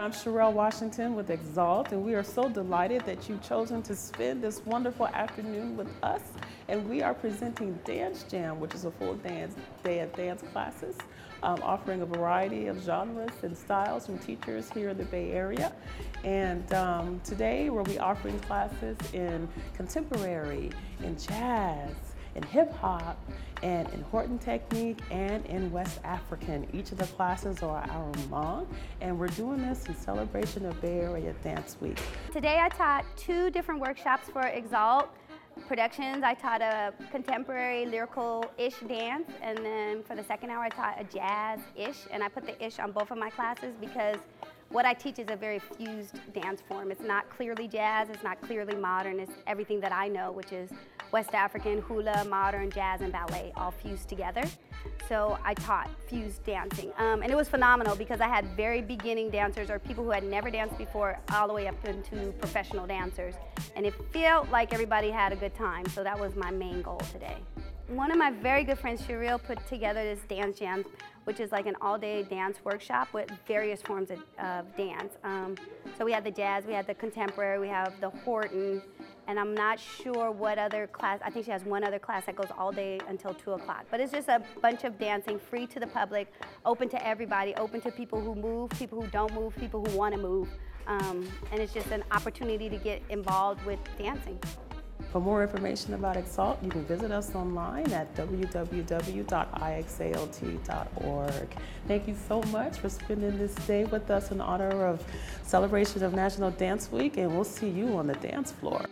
I'm Sherelle Washington with Exalt, and we are so delighted that you've chosen to spend this wonderful afternoon with us. And we are presenting Dance Jam, which is a full day of dance classes, offering a variety of genres and styles from teachers here in the Bay Area. And today we'll be offering classes in contemporary, in jazz, in hip hop, and in Horton Technique, and in West African. Each of the classes are an hour long, and we're doing this in celebration of Bay Area Dance Week. Today I taught 2 different workshops for Exalt Productions. I taught a contemporary lyrical-ish dance, and then for the second hour I taught a jazz-ish, and I put the ish on both of my classes because what I teach is a very fused dance form. It's not clearly jazz, it's not clearly modern, it's everything that I know, which is West African, hula, modern, jazz, and ballet all fused together. So I taught fused dancing. And it was phenomenal because I had very beginning dancers or people who had never danced before all the way up into professional dancers. And it felt like everybody had a good time, so that was my main goal today. One of my very good friends, Sherelle, put together this Dance Jam, which is like an all-day dance workshop with various forms of dance. So we had the jazz, we had the contemporary, we have the Horton, and I'm not sure what other class. I think she has one other class that goes all day until 2 o'clock. But it's just a bunch of dancing, free to the public, open to everybody, open to people who move, people who don't move, people who want to move. And it's just an opportunity to get involved with dancing. For more information about Exalt, you can visit us online at www.ixalt.org. Thank you so much for spending this day with us in honor of celebration of National Dance Week, and we'll see you on the dance floor.